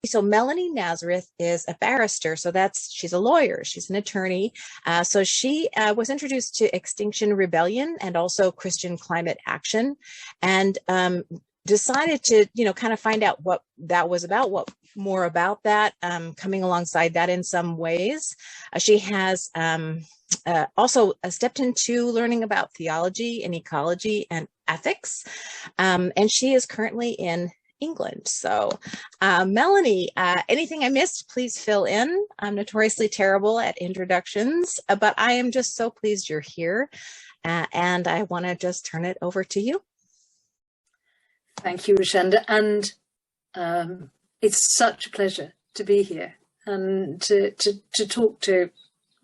So Melanie Nazareth is a barrister. So she's a lawyer. She's an attorney. So she was introduced to Extinction Rebellion and also Christian Climate Action, and decided to, kind of find out what that was about, what more about that, coming alongside that in some ways. She has also stepped into learning about theology and ecology and ethics. And she is currently in England. So Melanie, anything I missed, please fill in. I'm notoriously terrible at introductions, but I am just so pleased you're here. And I want to just turn it over to you. Thank you, Rashenda. And it's such a pleasure to be here and to talk to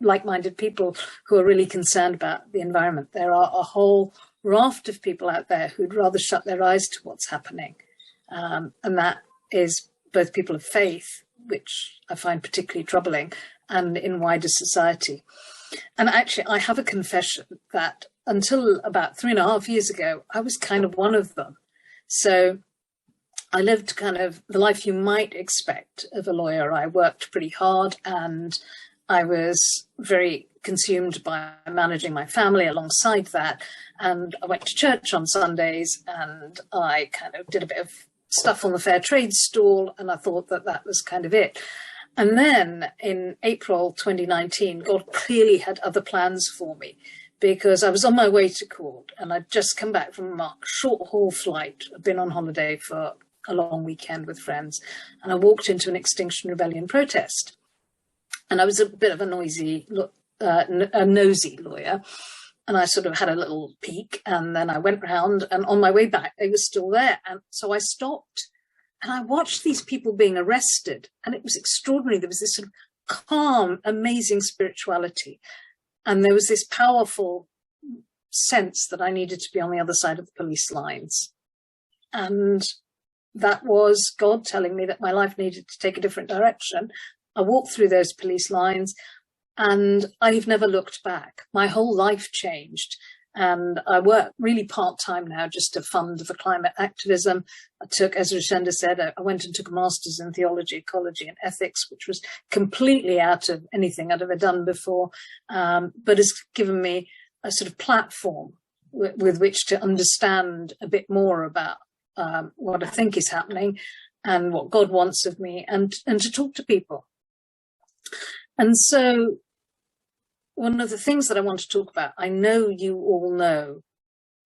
like-minded people who are really concerned about the environment. There are a whole raft of people out there who'd rather shut their eyes to what's happening. And that is both people of faith, which I find particularly troubling, and in wider society. And actually, I have a confession that until about 3.5 years ago, I was kind of one of them. So I lived kind of the life you might expect of a lawyer. I worked pretty hard and I was very consumed by managing my family alongside that. And I went to church on Sundays and I kind of did a bit of stuff on the fair trade stall, and I thought that that was kind of it. And then in April 2019, God clearly had other plans for me, because I was on my way to court and I'd just come back from a short haul flight. I'd been on holiday for a long weekend with friends, and I walked into an Extinction Rebellion protest. And I was a bit of a nosy lawyer. And I sort of had a little peek, and then I went round, and on my way back, they were still there. And so I stopped and I watched these people being arrested, and it was extraordinary. There was this sort of calm, amazing spirituality. And there was this powerful sense that I needed to be on the other side of the police lines. And that was God telling me that my life needed to take a different direction. I walked through those police lines and I've never looked back. My whole life changed. And I work really part-time now just to fund the climate activism. I took, as Rashenda said, I went and took a master's in theology, ecology and ethics, which was completely out of anything I'd ever done before, but has given me a sort of platform with which to understand a bit more about what I think is happening and what God wants of me, and to talk to people. And so one of the things that I want to talk about, I know you all know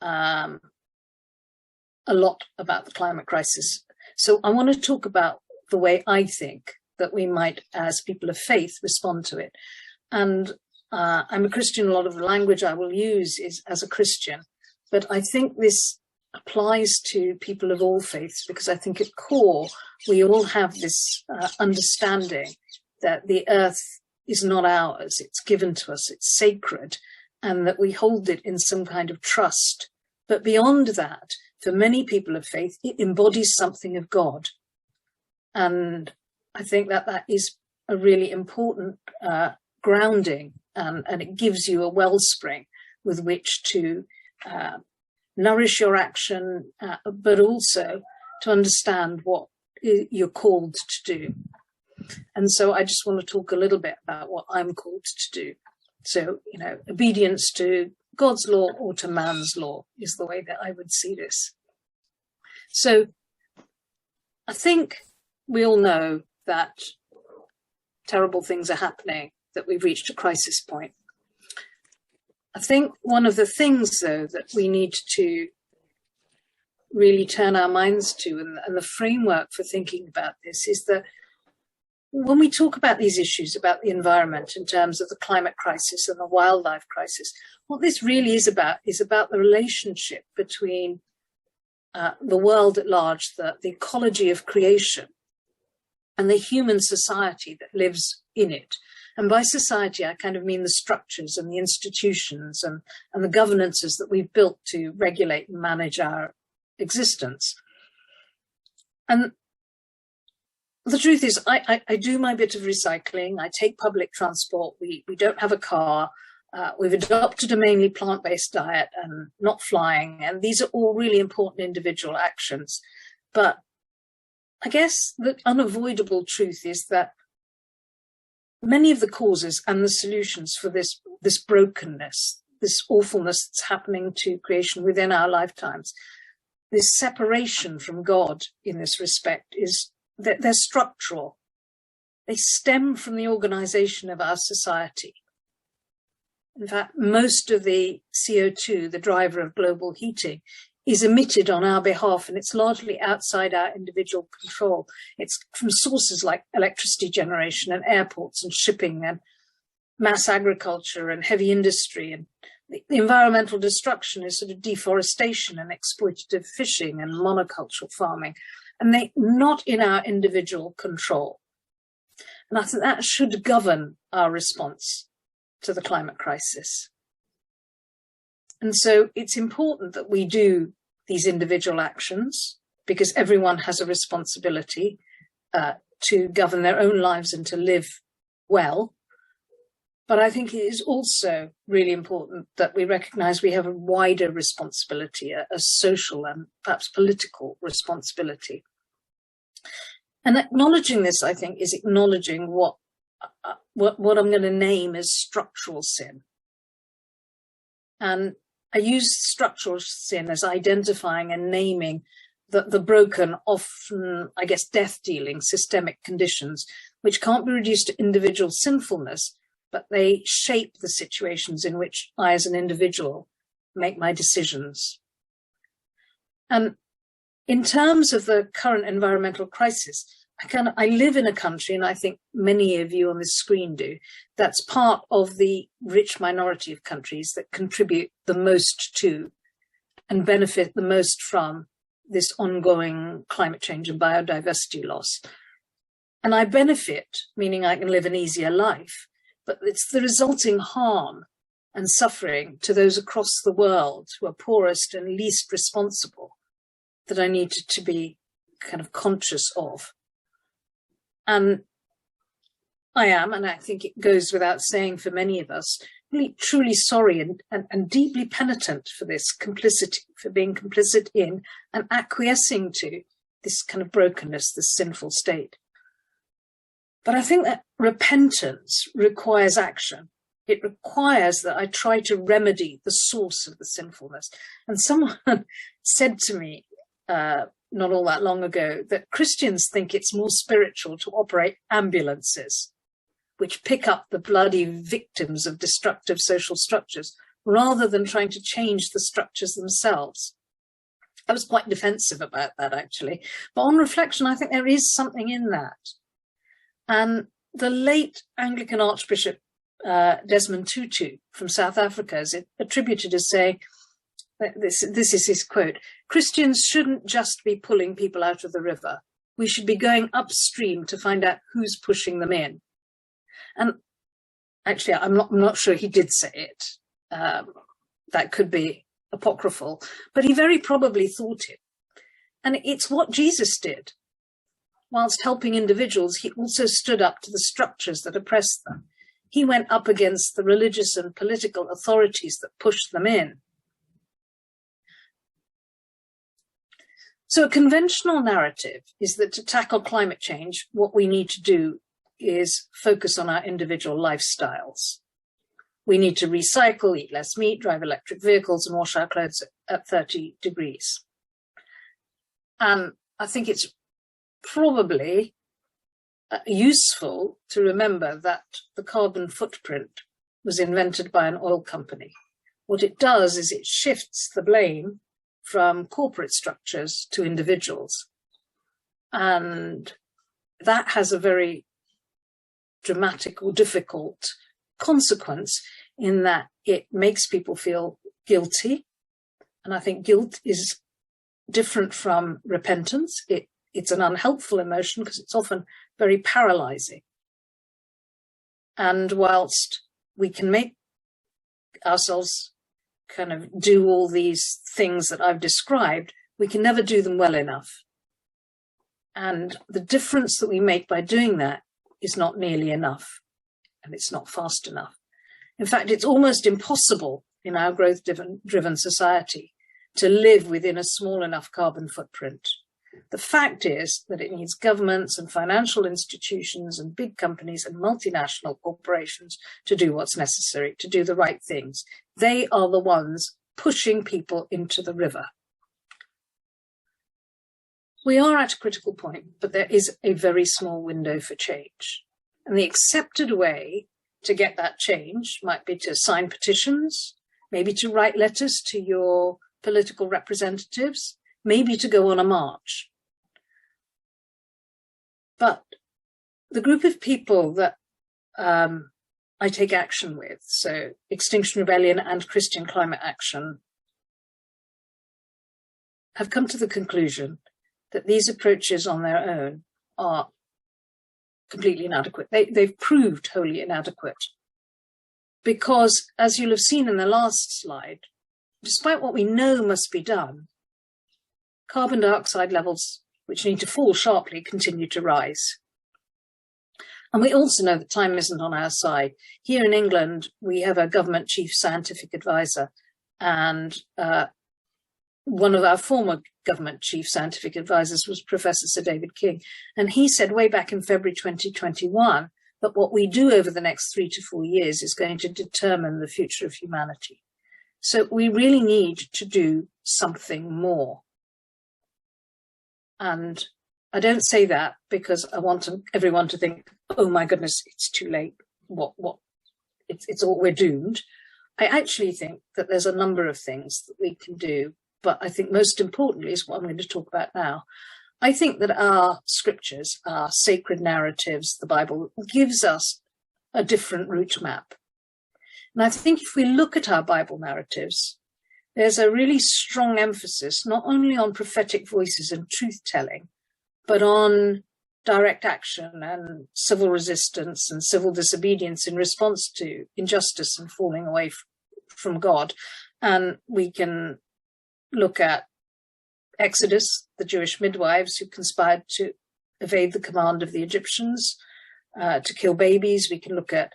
a lot about the climate crisis. So I want to talk about the way I think that we might, as people of faith, respond to it. And I'm a Christian. A lot of the language I will use is as a Christian. But I think this applies to people of all faiths, because I think at core, we all have this understanding that the earth is not ours, it's given to us, it's sacred, and that we hold it in some kind of trust. But beyond that, for many people of faith, it embodies something of God. And I think that that is a really important grounding, and it gives you a wellspring with which to nourish your action, but also to understand what you're called to do. And so I just want to talk a little bit about what I'm called to do. So, obedience to God's law or to man's law is the way that I would see this. So I think we all know that terrible things are happening, that we've reached a crisis point. I think one of the things, though, that we need to really turn our minds to, and the framework for thinking about this, is that when we talk about these issues about the environment in terms of the climate crisis and the wildlife crisis, what this really is about the relationship between the world at large, the ecology of creation, and the human society that lives in it. And by society, I kind of mean the structures and the institutions and the governances that we've built to regulate and manage our existence. And the truth is, I do my bit of recycling. I take public transport. We don't have a car. We've adopted a mainly plant-based diet and not flying. And these are all really important individual actions. But I guess the unavoidable truth is that many of the causes and the solutions for this brokenness, this awfulness that's happening to creation within our lifetimes, this separation from God in this respect, is that they're structural. They stem from the organization of our society. In fact, most of the CO2, the driver of global heating, is emitted on our behalf, and it's largely outside our individual control. It's from sources like electricity generation and airports and shipping and mass agriculture and heavy industry. And the environmental destruction is sort of deforestation and exploitative fishing and monocultural farming, and they're not in our individual control. And I think that should govern our response to the climate crisis. And so it's important that we do these individual actions, because everyone has a responsibility to govern their own lives and to live well. But I think it is also really important that we recognize we have a wider responsibility, a social and perhaps political responsibility. And acknowledging this, I think, is acknowledging what I'm going to name as structural sin. And I use structural sin as identifying and naming the broken, often, I guess, death-dealing systemic conditions, which can't be reduced to individual sinfulness, but they shape the situations in which I, as an individual, make my decisions. And in terms of the current environmental crisis, I live in a country, and I think many of you on this screen do, that's part of the rich minority of countries that contribute the most to and benefit the most from this ongoing climate change and biodiversity loss. And I benefit, meaning I can live an easier life, but it's the resulting harm and suffering to those across the world who are poorest and least responsible that I need to be kind of conscious of. And I am, and I think it goes without saying for many of us, really truly sorry and deeply penitent for this complicity, for being complicit in and acquiescing to this kind of brokenness, this sinful state. But I think that repentance requires action. It requires that I try to remedy the source of the sinfulness. And someone said to me, not all that long ago, that Christians think it's more spiritual to operate ambulances, which pick up the bloody victims of destructive social structures, rather than trying to change the structures themselves. I was quite defensive about that, actually. But on reflection, I think there is something in that. And the late Anglican Archbishop Desmond Tutu from South Africa is attributed as saying, this is his quote, "Christians shouldn't just be pulling people out of the river. We should be going upstream to find out who's pushing them in." And actually, I'm not sure he did say it. That could be apocryphal, but he very probably thought it. And it's what Jesus did. Whilst helping individuals, he also stood up to the structures that oppressed them. He went up against the religious and political authorities that pushed them in. So a conventional narrative is that to tackle climate change, what we need to do is focus on our individual lifestyles. We need to recycle, eat less meat, drive electric vehicles, and wash our clothes at 30 degrees. And I think it's probably useful to remember that the carbon footprint was invented by an oil company. What it does is it shifts the blame from corporate structures to individuals. And that has a very dramatic or difficult consequence in that it makes people feel guilty. And I think guilt is different from repentance. It's an unhelpful emotion because it's often very paralyzing. And whilst we can make ourselves kind of do all these things that I've described, we can never do them well enough. And the difference that we make by doing that is not nearly enough, and it's not fast enough. In fact, it's almost impossible in our growth-driven society to live within a small enough carbon footprint. The fact is that it needs governments and financial institutions and big companies and multinational corporations to do what's necessary, to do the right things. They are the ones pushing people into the river. We are at a critical point, but there is a very small window for change. And the accepted way to get that change might be to sign petitions, maybe to write letters to your political representatives, maybe to go on a march. But the group of people that I take action with, so Extinction Rebellion and Christian Climate Action, have come to the conclusion that these approaches on their own are completely inadequate. They've proved wholly inadequate. Because, as you'll have seen in the last slide, despite what we know must be done, carbon dioxide levels, which need to fall sharply, continue to rise. And we also know that time isn't on our side. Here in England, we have a government chief scientific advisor, and one of our former government chief scientific advisors was Professor Sir David King. And he said way back in February 2021 that what we do over the next 3 to 4 years is going to determine the future of humanity. So we really need to do something more. And I don't say that because I want everyone to think, oh my goodness, it's too late. It's all, we're doomed. I actually think that there's a number of things that we can do, but I think most importantly is what I'm going to talk about now. I think that our scriptures, our sacred narratives, the Bible, gives us a different route map. And I think if we look at our Bible narratives, there's a really strong emphasis not only on prophetic voices and truth-telling, but on direct action and civil resistance and civil disobedience in response to injustice and falling away from God. And we can look at Exodus, the Jewish midwives who conspired to evade the command of the Egyptians, to kill babies. We can look at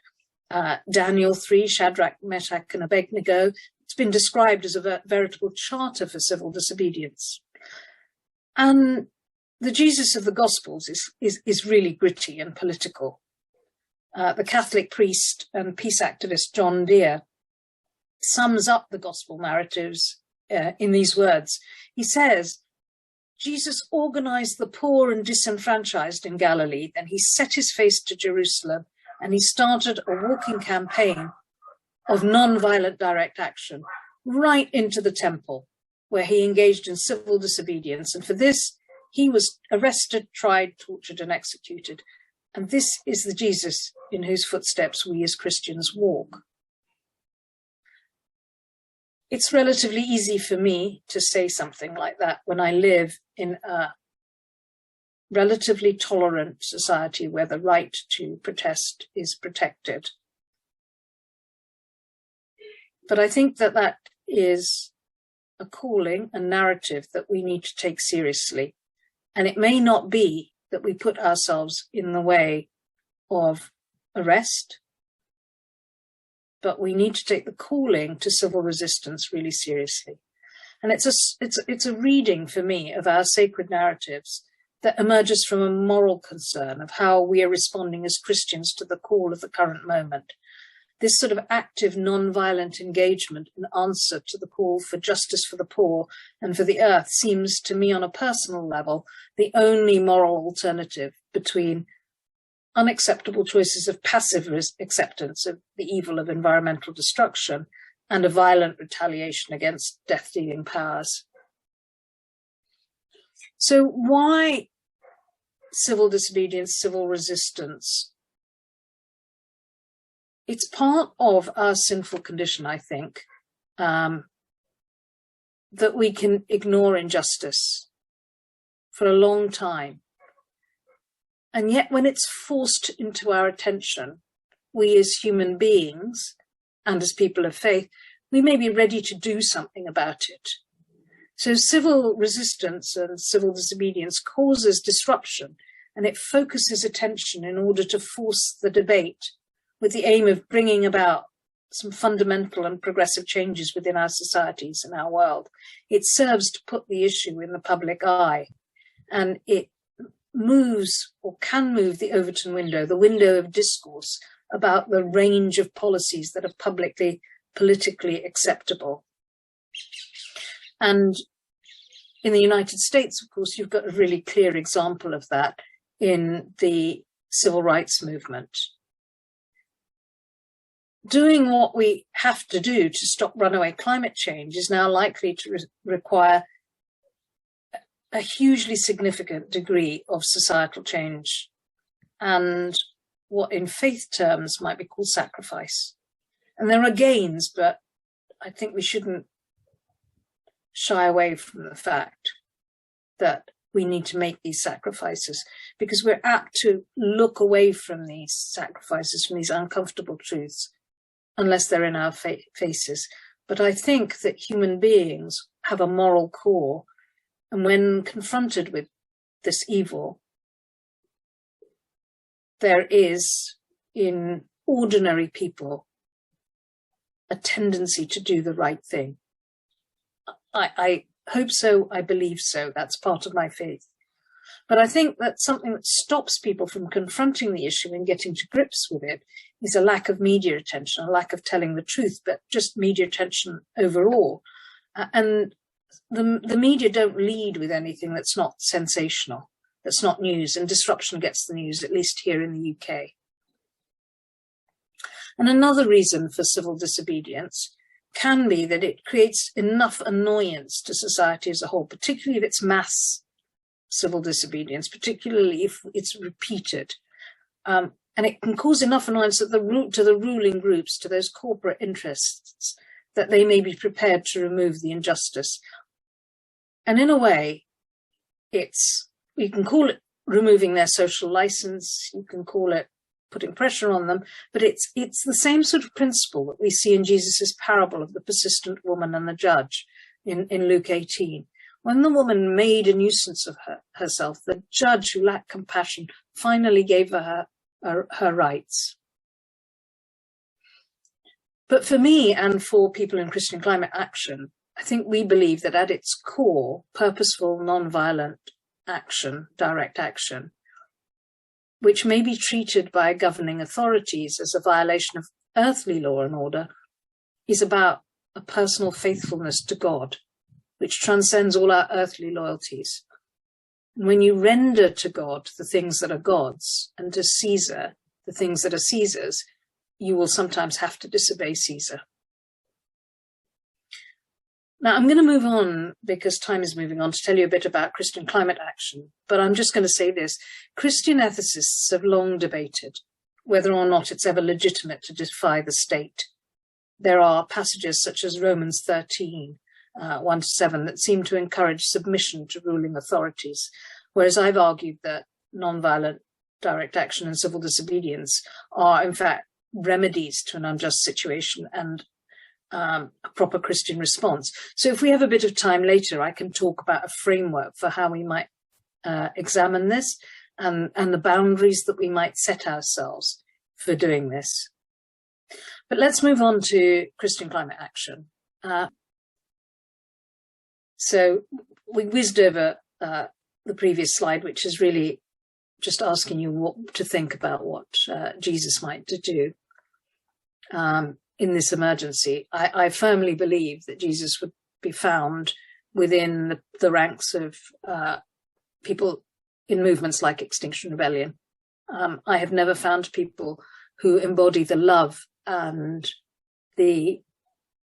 Daniel 3, Shadrach, Meshach, and Abednego. It's been described as a veritable charter for civil disobedience. And the Jesus of the Gospels is really gritty and political. The Catholic priest and peace activist John Deere sums up the gospel narratives in these words. He says, Jesus organized the poor and disenfranchised in Galilee, then he set his face to Jerusalem and he started a walking campaign of non-violent direct action right into the temple, where he engaged in civil disobedience. And for this, he was arrested, tried, tortured, and executed. And this is the Jesus in whose footsteps we as Christians walk. It's relatively easy for me to say something like that when I live in a relatively tolerant society where the right to protest is protected. But I think that that is a calling, a narrative that we need to take seriously. And it may not be that we put ourselves in the way of arrest, but we need to take the calling to civil resistance really seriously. And it's a reading for me of our sacred narratives that emerges from a moral concern of how we are responding as Christians to the call of the current moment. This sort of active, non-violent engagement in answer to the call for justice for the poor and for the earth seems to me on a personal level the only moral alternative between unacceptable choices of passive acceptance of the evil of environmental destruction and a violent retaliation against death-dealing powers. So why civil disobedience, civil resistance? It's part of our sinful condition, I think, that we can ignore injustice for a long time. And yet when it's forced into our attention, we as human beings and as people of faith, we may be ready to do something about it. So civil resistance and civil disobedience causes disruption, and it focuses attention in order to force the debate with the aim of bringing about some fundamental and progressive changes within our societies and our world. It serves to put the issue in the public eye. and it moves or can move the Overton window, the window of discourse about the range of policies that are politically acceptable. And in the United States, of course, you've got a really clear example of that in the civil rights movement. Doing what we have to do to stop runaway climate change is now likely to require a hugely significant degree of societal change and what in faith terms might be called sacrifice. And there are gains, but I think we shouldn't shy away from the fact that we need to make these sacrifices, because we're apt to look away from these sacrifices, from these uncomfortable truths, unless they're in our faces. But I think that human beings have a moral core, and when confronted with this evil, there is in ordinary people a tendency to do the right thing. I hope so, I believe so, that's part of my faith. But I think that something that stops people from confronting the issue and getting to grips with it is a lack of media attention, a lack of telling the truth, but just media attention overall. And the media don't lead with anything that's not sensational, that's not news, and disruption gets the news, at least here in the UK. And another reason for civil disobedience can be that it creates enough annoyance to society as a whole, particularly if it's mass civil disobedience, particularly if it's repeated. And it can cause enough annoyance to the ruling groups, to those corporate interests, that they may be prepared to remove the injustice. And in a way, you can call it removing their social license, you can call it putting pressure on them, but it's the same sort of principle that we see in Jesus's parable of the persistent woman and the judge in Luke 18. When the woman made a nuisance of herself, the judge, who lacked compassion, finally gave her rights. But for me and for people in Christian Climate Action, I think we believe that at its core, purposeful, non-violent action, direct action, which may be treated by governing authorities as a violation of earthly law and order, is about a personal faithfulness to God, which transcends all our earthly loyalties. And when you render to God the things that are God's, and to Caesar the things that are Caesar's, you will sometimes have to disobey Caesar. Now, I'm going to move on, because time is moving on, to tell you a bit about Christian Climate Action. But I'm just going to say this. Christian ethicists have long debated whether or not it's ever legitimate to defy the state. There are passages such as Romans 13, 1-7, that seem to encourage submission to ruling authorities, whereas I've argued that non-violent direct action and civil disobedience are, in fact, remedies to an unjust situation and a proper Christian response. So if we have a bit of time later, I can talk about a framework for how we might examine this and the boundaries that we might set ourselves for doing this. But let's move on to Christian Climate Action. So we whizzed over the previous slide, which is really just asking you what to think about what Jesus might do in this emergency. I firmly believe that Jesus would be found within the ranks of people in movements like Extinction Rebellion. I have never found people who embody the love and the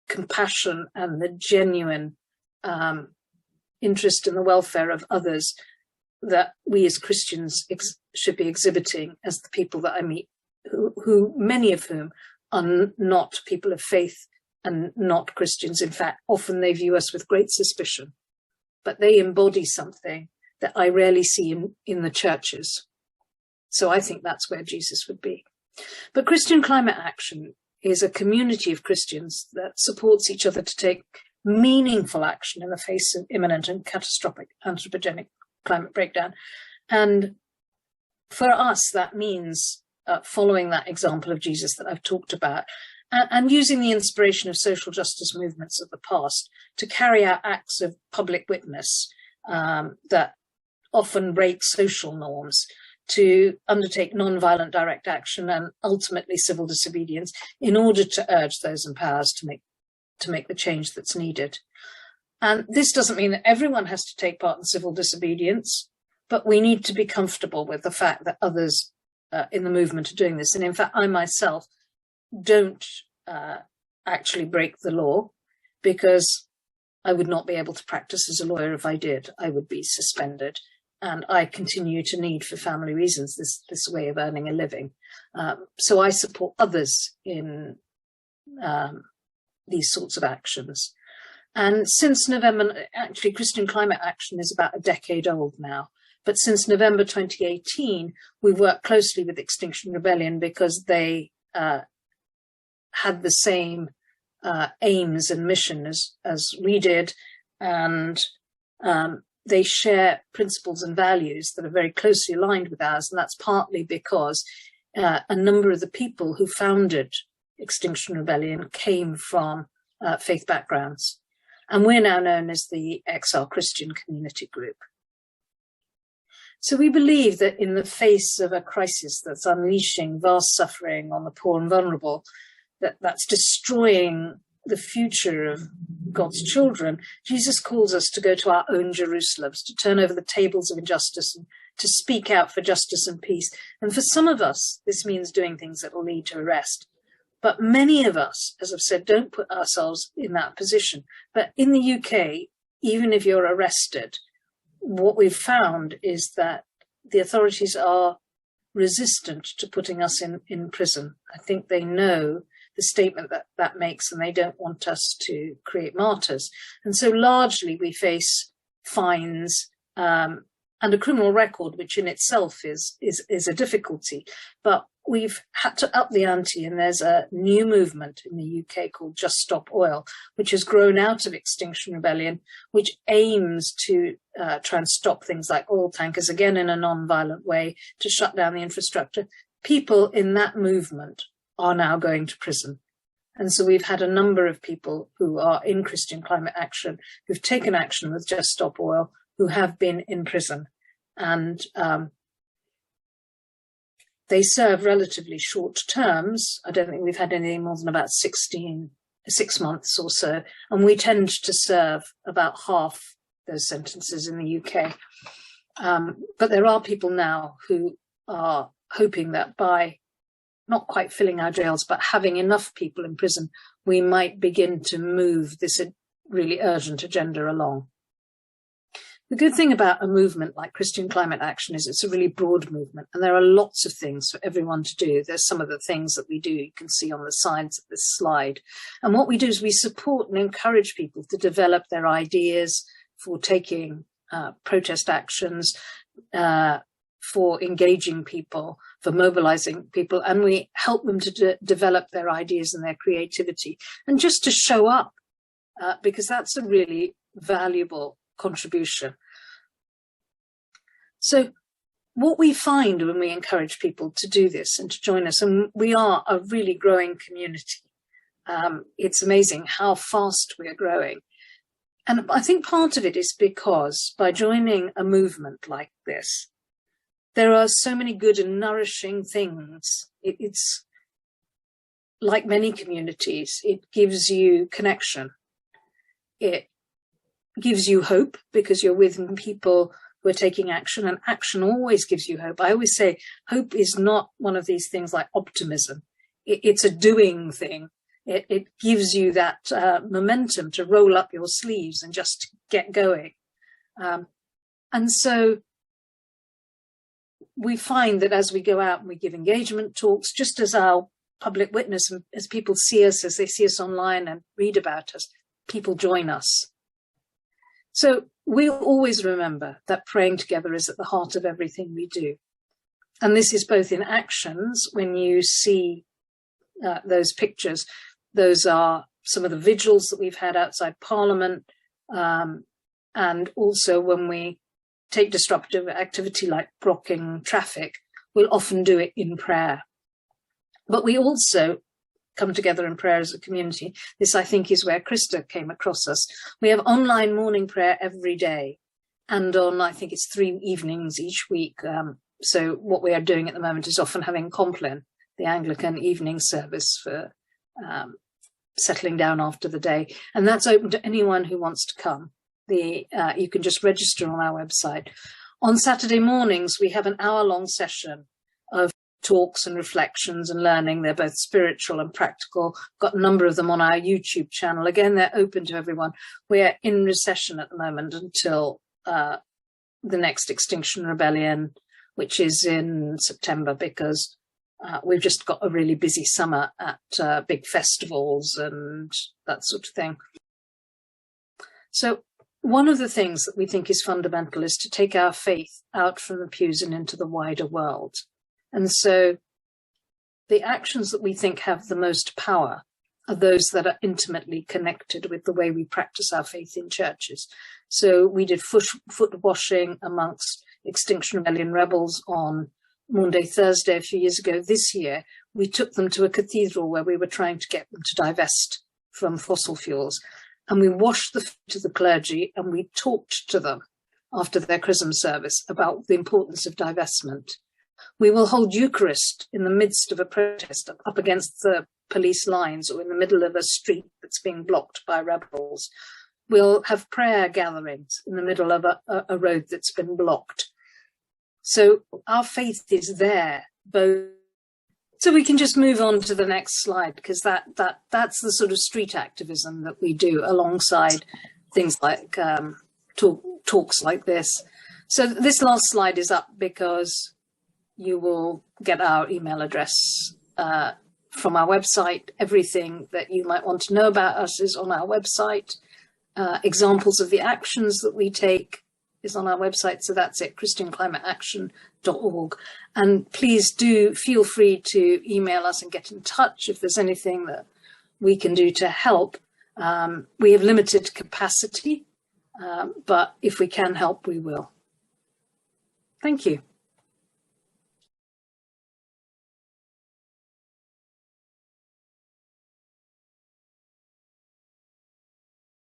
compassion and the genuine interest in the welfare of others that we as Christians should be exhibiting as the people that I meet, who many of whom are not people of faith and not Christians. In fact, often they view us with great suspicion, but they embody something that I rarely see in the churches. So I think that's where Jesus would be. But Christian Climate Action is a community of Christians that supports each other to take meaningful action in the face of imminent and catastrophic anthropogenic climate breakdown. And for us, that means following that example of Jesus that I've talked about, and using the inspiration of social justice movements of the past to carry out acts of public witness that often break social norms, to undertake non-violent direct action and ultimately civil disobedience in order to urge those in powers to make the change that's needed. And this doesn't mean that everyone has to take part in civil disobedience, but we need to be comfortable with the fact that others in the movement are doing this. And in fact, I myself don't actually break the law, because I would not be able to practice as a lawyer if I did. I would be suspended. And I continue to need, for family reasons, this way of earning a living. So I support others in these sorts of actions. And since November, actually Christian Climate Action is about a decade old now, but since November 2018, we've worked closely with Extinction Rebellion because they had the same aims and mission as we did, and they share principles and values that are very closely aligned with ours, and that's partly because a number of the people who founded Extinction Rebellion came from faith backgrounds. And we're now known as the XR Christian Community Group. So we believe that in the face of a crisis that's unleashing vast suffering on the poor and vulnerable, that's destroying the future of God's children, Jesus calls us to go to our own Jerusalems, to turn over the tables of injustice and to speak out for justice and peace. And for some of us, this means doing things that will lead to arrest. But many of us, as I've said, don't put ourselves in that position. But in the UK, even if you're arrested, what we've found is that the authorities are resistant to putting us in prison. I think they know the statement that makes, and they don't want us to create martyrs. And so largely we face fines and a criminal record, which in itself is a difficulty. But we've had to up the ante, and there's a new movement in the UK called Just Stop Oil, which has grown out of Extinction Rebellion, which aims to try and stop things like oil tankers, again in a non-violent way, to shut down the infrastructure. People in that movement are now going to prison. And so we've had a number of people who are in Christian Climate Action, who've taken action with Just Stop Oil, who have been in prison. And they serve relatively short terms. I don't think we've had anything more than about 6 months or so. And we tend to serve about half those sentences in the UK. But there are people now who are hoping that by not quite filling our jails, but having enough people in prison, we might begin to move this really urgent agenda along. The good thing about a movement like Christian Climate Action is it's a really broad movement, and there are lots of things for everyone to do. There's some of the things that we do, you can see on the sides of this slide. And what we do is we support and encourage people to develop their ideas for taking protest actions, for engaging people, for mobilizing people, and we help them to develop their ideas and their creativity, and just to show up, because that's a really valuable contribution. So what we find when we encourage people to do this and to join us, and we are a really growing community, it's amazing how fast we are growing. And I think part of it is because by joining a movement like this, there are so many good and nourishing things. It's like many communities, it gives you connection. It gives you hope because you're with people who are taking action, and action always gives you hope. I always say hope is not one of these things like optimism. It's a doing thing. It gives you that momentum to roll up your sleeves and just get going. And so we find that as we go out and we give engagement talks, just as our public witness, and as people see us, as they see us online and read about us, people join us. So we'll always remember that praying together is at the heart of everything we do. And this is both in actions. When you see those pictures, those are some of the vigils that we've had outside Parliament. And also when we take disruptive activity like blocking traffic, we'll often do it in prayer. But we also come together in prayer as a community. This, I think, is where Krista came across us. We have online morning prayer every day. and on, I think it's 3 evenings each week. So what we are doing at the moment is often having Compline, the Anglican evening service for settling down after the day. And that's open to anyone who wants to come. You can just register on our website. On Saturday mornings, we have an hour-long session of talks and reflections and learning. They're both spiritual and practical. Got a number of them on our YouTube channel. Again, they're open to everyone. We're in recession at the moment until the next Extinction Rebellion, which is in September, because we've just got a really busy summer at big festivals and that sort of thing. So one of the things that we think is fundamental is to take our faith out from the pews and into the wider world. And so the actions that we think have the most power are those that are intimately connected with the way we practice our faith in churches. So we did foot washing amongst Extinction Rebellion rebels on Maundy Thursday a few years ago. This year, we took them to a cathedral where we were trying to get them to divest from fossil fuels. And we washed the feet of the clergy and we talked to them after their chrism service about the importance of divestment. We will hold Eucharist in the midst of a protest up against the police lines or in the middle of a street that's being blocked by rebels. We'll have prayer gatherings in the middle of a road that's been blocked. So our faith is there, both. So we can just move on to the next slide, because that's the sort of street activism that we do alongside things like talks like this. So this last slide is up because you will get our email address from our website. Everything that you might want to know about us is on our website. Examples of the actions that we take is on our website. So that's it, christianclimateaction.org. And please do feel free to email us and get in touch if there's anything that we can do to help. We have limited capacity, but if we can help, we will. Thank you.